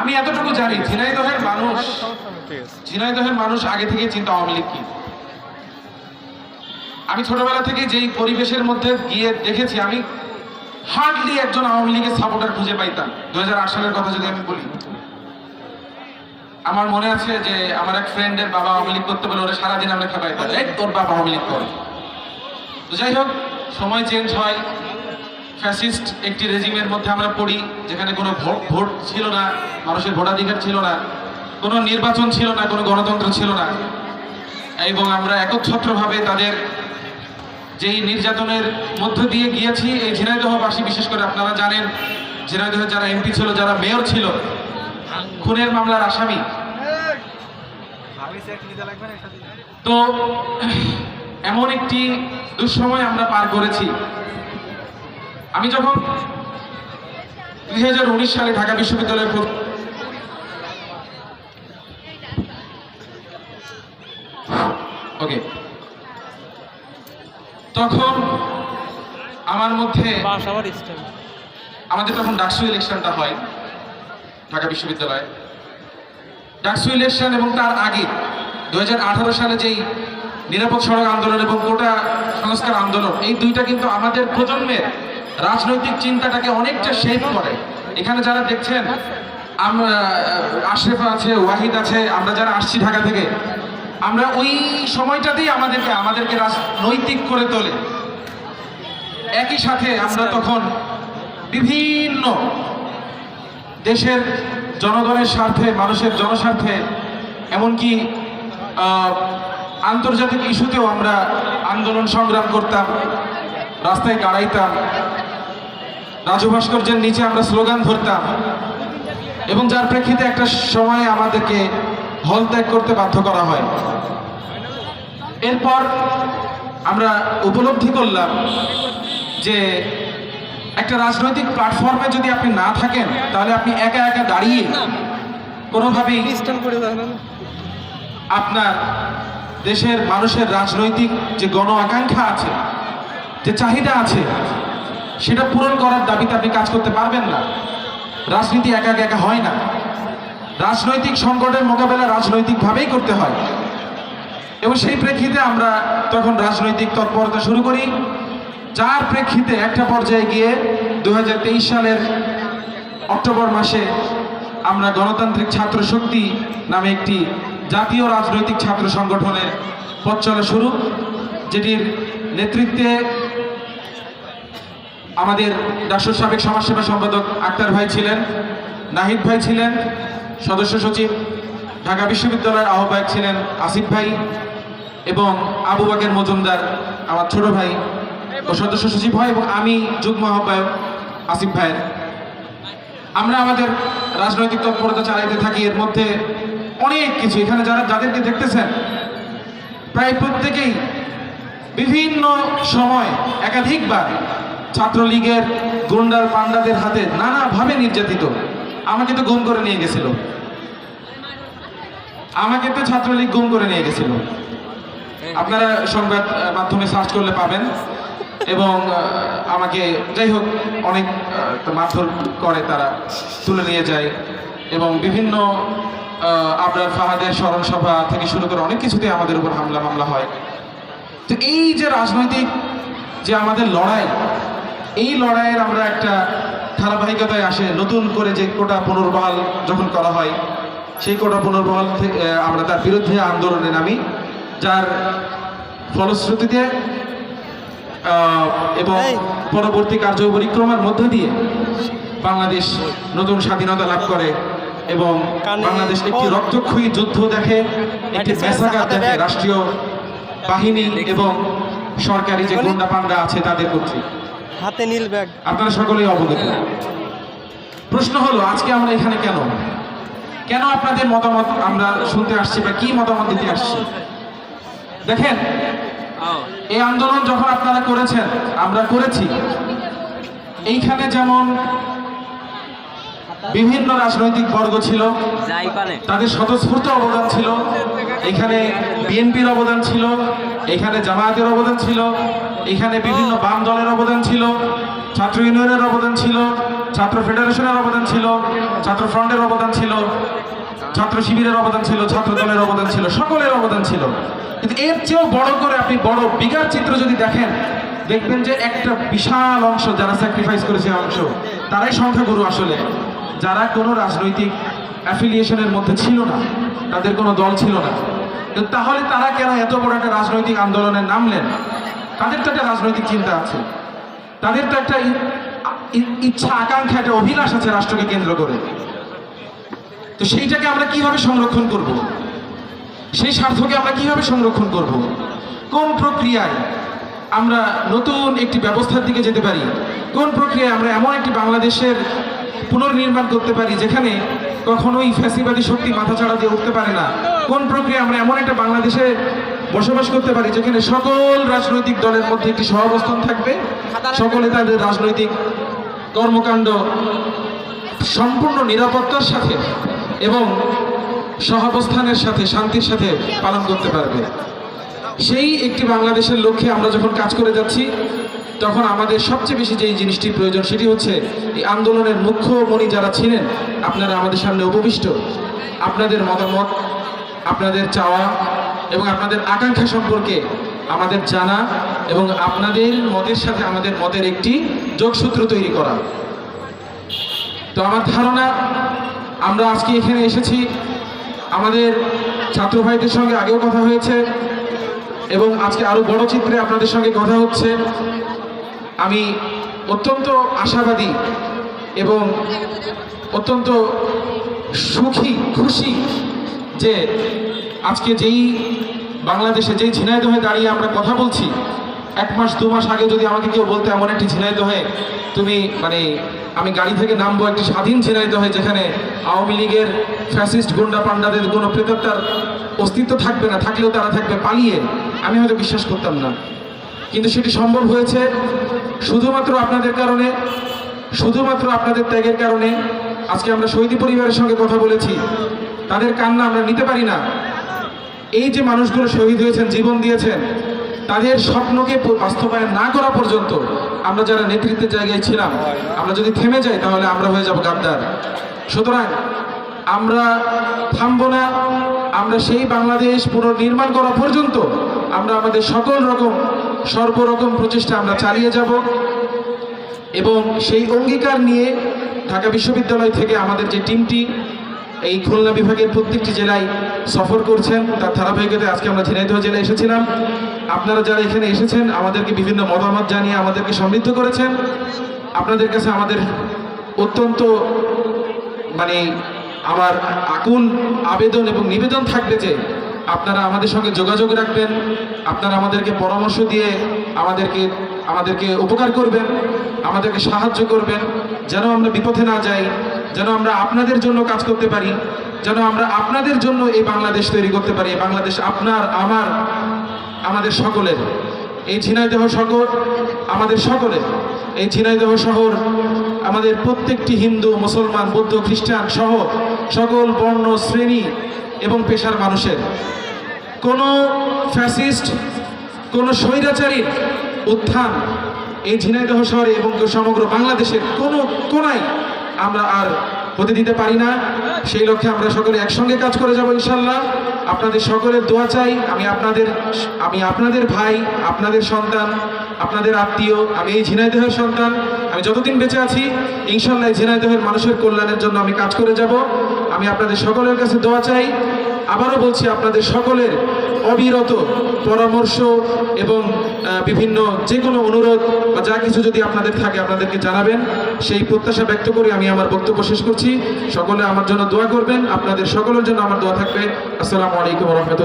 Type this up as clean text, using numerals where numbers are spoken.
আমি এতটুকু জানি ঝিনাইদহের মানুষ আগে থেকে চিন্তা আওয়ামী লীগ কি। আমি ছোটবেলা থেকে যেই পরিবেশের মধ্যে গিয়ে দেখেছি, আমি হার্ডলি একজন আওয়ামী লীগের সাপোর্টার খুঁজে পাইতাম। 2008 সালের কথা যদি আমি বলি, আমার মনে আছে যে আমার এক ফ্রেন্ডের বাবা আওয়ামী লীগ করতে বলে ওরা সারাদিন আমরা খেপাইতাম, এই তোর বাবা আওয়ামী লীগ করে। তো যাই হোক, সময় চেঞ্জ হয়, ফ্যাসিস্ট একটি রেজিমের মধ্যে আমরা পড়ি, যেখানে কোনো ভোট ছিল না, মানুষের ভোটাধিকার ছিল না, কোনো নির্বাচন ছিল না, কোনো গণতন্ত্র ছিল না, এবং আমরা একচ্ছত্রভাবে তাদের যেই নির্যাতনের মধ্য দিয়ে গিয়েছি। এই ঝিনাইদহবাসী, বিশেষ করে আপনারা জানেন, ঝিনাইদহের যারা এমপি ছিল, যারা মেয়র ছিল, খুনের মামলার আসামি। তো এমন একটি দুঃসময় আমরা পার করেছি। আমি যখন 2019 সালে ঢাকা বিশ্ববিদ্যালয়ে তখন আমার মধ্যে, আমাদের তখন ডাকসু ইলেকশনটা হয় ঢাকা বিশ্ববিদ্যালয়ে। ডাকসু ইলেকশন এবং তার আগে 2018 সালে যেই নিরাপদ সড়ক আন্দোলন এবং কোটা সংস্কার আন্দোলন, এই দুইটা কিন্তু আমাদের প্রজন্মের রাজনৈতিক চিন্তাটাকে অনেকটা শেপ করে। এখানে যারা দেখছেন, আমরা আশরাফ আছে, ওয়াহিদ আছে, আমরা যারা আসছি ঢাকা থেকে, আমরা ওই সময়টাতেই আমাদেরকে রাজনৈতিক করে তোলে। একই সাথে আমরা তখন বিভিন্ন দেশের জনগণের স্বার্থে, মানুষের জনস্বার্থে, এমনকি আন্তর্জাতিক ইস্যুতেও আমরা আন্দোলন সংগ্রাম করতাম, রাস্তায় দাঁড়াইতাম, রাজু ভাস্কর্যের নিচে আমরা স্লোগান ধরতাম, এবং যার প্রেক্ষিতে একটা সময় আমাদেরকে হল ত্যাগ করতে বাধ্য করা হয়। এরপর আমরা উপলব্ধি করলাম যে একটা রাজনৈতিক প্ল্যাটফর্মে যদি আপনি না থাকেন, তাহলে আপনি একা একা দাঁড়িয়ে কোনোভাবেই আপনার দেশের মানুষের রাজনৈতিক যে গণ আকাঙ্ক্ষা আছে, যে চাহিদা আছে, সেটা পূরণ করার দাবিতে আপনি কাজ করতে পারবেন না। রাজনীতি একা একা হয় না, রাজনৈতিক সংকটের মোকাবেলা রাজনৈতিকভাবেই করতে হয়। এবং সেই প্রেক্ষিতে আমরা তখন রাজনৈতিক তৎপরতা শুরু করি, যার প্রেক্ষিতে একটা পর্যায়ে গিয়ে 2023 সালের অক্টোবর মাসে আমরা গণতান্ত্রিক ছাত্র শক্তি নামে একটি জাতীয় রাজনৈতিক ছাত্র সংগঠনের পথ চলা শুরু, যেটির নেতৃত্বে আমাদের ডাকসুর সাবেক সমাজসেবা সম্পাদক আক্তার ভাই ছিলেন, নাহিদ ভাই ছিলেন সদস্য সচিব, ঢাকা বিশ্ববিদ্যালয়ের আহ্বায়ক ছিলেন আসিফ ভাই, এবং আবু বাকের মজুমদার আমার ছোট ভাই ও সদস্য সচিব হয়, এবং আমি যুগ্ম আহ্বায়ক আসিফ ভাইয়ের। আমরা আমাদের রাজনৈতিক তৎপরতা চালাইতে থাকি। এর মধ্যে অনেক কিছু, এখানে যাদেরকে দেখতেছেন, প্রায় প্রত্যেকেই বিভিন্ন সময় একাধিকবার ছাত্রলীগের গুন্ডার পান্ডাদের হাতে নানাভাবে নির্যাতিত। আমাকে তো গুম করে নিয়ে গেছিল, ছাত্রলীগ গুম করে নিয়ে গেছিল। আপনারা সংবাদ মাধ্যমে সার্চ করলে পাবেন। এবং আমাকে, যাই হোক, অনেক মারধর করে, তারা তুলে নিয়ে যায়, এবং বিভিন্ন আবরার ফাহাদের স্মরণ সভা থেকে শুরু করে অনেক কিছুতে আমাদের উপর হামলা মামলা হয়। তো এই যে রাজনৈতিক যে আমাদের লড়াই, এই লড়াইয়ের আমরা একটা ধারাবাহিকতায় আসে। নতুন করে যে কোটা পুনর্বহাল যখন করা হয়, সেই কোটা পুনর্বহাল থেকে আমরা তার বিরুদ্ধে আন্দোলনে নামি, যার ফলশ্রুতিতে এবং পরবর্তী কার্য পরিক্রমার মধ্য দিয়ে বাংলাদেশ নতুন স্বাধীনতা লাভ করে, এবং বাংলাদেশ একটি রক্তক্ষয়ী যুদ্ধ দেখে, একটি ম্যাসাকার দেখে রাষ্ট্রীয় বাহিনী এবং সরকারি যে গুন্ডা পান্ডা আছে তাদের কর্তৃক। হাতে নীল ব্যাগ, আপনারা সকলেই অবগত। প্রশ্ন হলো, আজকে আমরা এখানে কেন আপনাদের মতামত আমরা শুনতে আসছি, বা কি মতামত দিতে আসছি? দেখেন, এই আন্দোলন যখন আপনারা করেছেন, আমরা করেছি, এইখানে যেমন বিভিন্ন রাজনৈতিক বর্গ ছিল, তাদের স্বতঃস্ফূর্ত অবদান ছিল, এখানে বিএনপির অবদান ছিল, এখানে জামায়াতের অবদান ছিল, এখানে বিভিন্ন বাম দলের অবদান ছিল, ছাত্র ইউনিয়নের অবদান ছিল, ছাত্র ফেডারেশনের অবদান ছিল, ছাত্র ফ্রন্টের অবদান ছিল, ছাত্র শিবিরের অবদান ছিল, ছাত্র দলের অবদান ছিল, সকলের অবদান ছিল। কিন্তু এর চেয়েও বড় করে আপনি বড় বিগার চিত্র যদি দেখেন, দেখবেন যে একটা বিশাল অংশ যারা স্যাক্রিফাইস করেছে অংশ, তারাই সংখ্যাগুরু আসলে, যারা কোনো রাজনৈতিক অ্যাফিলিয়েশনের মধ্যে ছিল না, তাদের কোনো দল ছিল না। কিন্তু তাহলে তারা কেন এত বড় একটা রাজনৈতিক আন্দোলনে নামলেন? তাদের তো একটা রাজনৈতিক চিন্তা আছে, তাদের তো একটা ইচ্ছা, আকাঙ্ক্ষা, একটা অভিলাষ আছে রাষ্ট্রকে কেন্দ্র করে। তো সেইটাকে আমরা কিভাবে সংরক্ষণ করব? সেই স্বার্থকে আমরা কিভাবে সংরক্ষণ করব? কোন প্রক্রিয়ায় আমরা নতুন একটি ব্যবস্থার দিকে যেতে পারি? কোন প্রক্রিয়ায় আমরা এমন একটি বাংলাদেশের পুনর্নির্মাণ করতে পারি যেখানে কখনোই ফ্যাসিবাদী শক্তি মাথাচাড়া দিয়ে উঠতে পারে না? কোন প্রক্রিয়া আমরা এমন একটা বাংলাদেশে বসবাস করতে পারি যেখানে সকল রাজনৈতিক দলের মধ্যে একটি সহাবস্থান থাকবে, সকলে তাদের রাজনৈতিক কর্মকাণ্ড সম্পূর্ণ নিরাপত্তার সাথে এবং সহাবস্থানের সাথে, শান্তির সাথে পালন করতে পারবে? সেই একটি বাংলাদেশের লক্ষ্যে আমরা যখন কাজ করে যাচ্ছি, তখন আমাদের সবচেয়ে বেশি যেই জিনিসটি প্রয়োজন সেটি হচ্ছে এই আন্দোলনের মুখ্যমণি যারা ছিলেন, আপনারা আমাদের সামনে উপবিষ্ট, আপনাদের মতামত, আপনাদের চাওয়া এবং আপনাদের আকাঙ্ক্ষা সম্পর্কে আমাদের জানা এবং আপনাদের মতের সাথে আমাদের মতের একটি যোগসূত্র তৈরি করা। তো আমার ধারণা আমরা আজকে এখানে এসেছি, আমাদের ছাত্র ভাইদের সঙ্গে আগেও কথা হয়েছে এবং আজকে আরো বড় চিত্রে আপনাদের সঙ্গে কথা হচ্ছে। আমি অত্যন্ত আশাবাদী এবং অত্যন্ত খুশি যে আজকে যেই বাংলাদেশে, যেই ঝিনাইদহে দাঁড়িয়ে আমরা কথা বলছি, 1 মাস 2 মাস আগে যদি আমাকে কেউ বলতে এমন একটি ঝিনাইদহে তুমি আমি গাড়ি থেকে নামবো একটি স্বাধীন ঝিনাইদহে যেখানে আওয়ামী লীগের ফ্যাসিস্ট গুন্ডা পান্ডাদের কোনো প্রেতাত্মার অস্তিত্ব থাকবে না, থাকলেও তারা থাকবে পালিয়ে, আমি হয়তো বিশ্বাস করতাম না। কিন্তু সেটি সম্ভব হয়েছে শুধুমাত্র আপনাদের কারণে, শুধুমাত্র আপনাদের ত্যাগের কারণে। আজকে আমরা শহীদ পরিবারের সঙ্গে কথা বলেছি, তাদের কান্না আমরা নিতে পারি না। এই যে মানুষগুলো শহীদ হয়েছেন, জীবন দিয়েছেন, তাদের স্বপ্নকে বাস্তবায়ন না করা পর্যন্ত আমরা যারা নেতৃত্বের জায়গায় ছিলাম, আমরা যদি থেমে যাই তাহলে আমরা হয়ে যাব গাদ্দার। সুতরাং আমরা থামবো না, আমরা সেই বাংলাদেশ পুনর্নির্মাণ করা পর্যন্ত আমরা আমাদের সর্বরকম প্রচেষ্টা আমরা চালিয়ে যাব। এবং সেই অঙ্গীকার নিয়ে ঢাকা বিশ্ববিদ্যালয় থেকে আমাদের যে টিমটি এই খুলনা বিভাগের প্রত্যেকটি জেলায় সফর করছেন, তার ধারাবাহিকতায় আজকে আমরা ঝিনাইদহ জেলায় এসেছিলাম। আপনারা যারা এখানে এসেছেন আমাদেরকে বিভিন্ন মতামত জানিয়ে আমাদেরকে সমৃদ্ধ করেছেন। আপনাদের কাছে আমাদের অত্যন্ত আমার আকুল আবেদন এবং নিবেদন থাকবে যে আপনারা আমাদের সঙ্গে যোগাযোগ রাখবেন, আপনারা আমাদেরকে পরামর্শ দিয়ে আমাদেরকে উপকার করবেন, আমাদেরকে সাহায্য করবেন, যেন আমরা বিপথে না যাই, যেন আমরা আপনাদের জন্য কাজ করতে পারি, যেন আমরা আপনাদের জন্য এই বাংলাদেশ তৈরি করতে পারি। এই বাংলাদেশ আপনার, আমার, আমাদের সকলের। এই ঝিনাইদহ শহর আমাদের সকলের, এই ঝিনাইদহ শহর আমাদের প্রত্যেকটি হিন্দু, মুসলমান, বৌদ্ধ, খ্রিস্টান সহ সকল বর্ণ, শ্রেণী এবং পেশার মানুষের। কোনো ফ্যাসিস্ট, কোনো স্বৈরাচারীর উত্থান এই ঝিনাইদহ শহরে এবং সমগ্র বাংলাদেশের কোনো কোনায় আমরা আর হতে দিতে পারি না। সেই লক্ষ্যে আমরা সকলে একসঙ্গে কাজ করে যাব ইনশাল্লাহ। আপনাদের সকলের দোয়া চাই। আমি আপনাদের ভাই, আপনাদের সন্তান, আপনাদের আত্মীয়। আমি এই ঝিনাইদহের সন্তান। আমি যতদিন বেঁচে আছি ইনশাল্লাহ এই ঝিনাইদহের মানুষের কল্যাণের জন্য আমি কাজ করে যাব। আমি আপনাদের সকলের কাছে দোয়া চাই। আবারও বলছি, আপনাদের সকলের অবিরত পরামর্শ এবং বিভিন্ন যে কোনো অনুরোধ বা যা কিছু যদি আপনাদের থাকে আপনাদেরকে জানাবেন। সেই প্রত্যাশা ব্যক্ত করে আমি আমার বক্তব্য শেষ করছি। সকলে আমার জন্য দোয়া করবেন। আপনাদের সকলের জন্য আমার দোয়া থাকবে। আসসালামু আলাইকুম ওয়া রাহমাতুল্লাহ।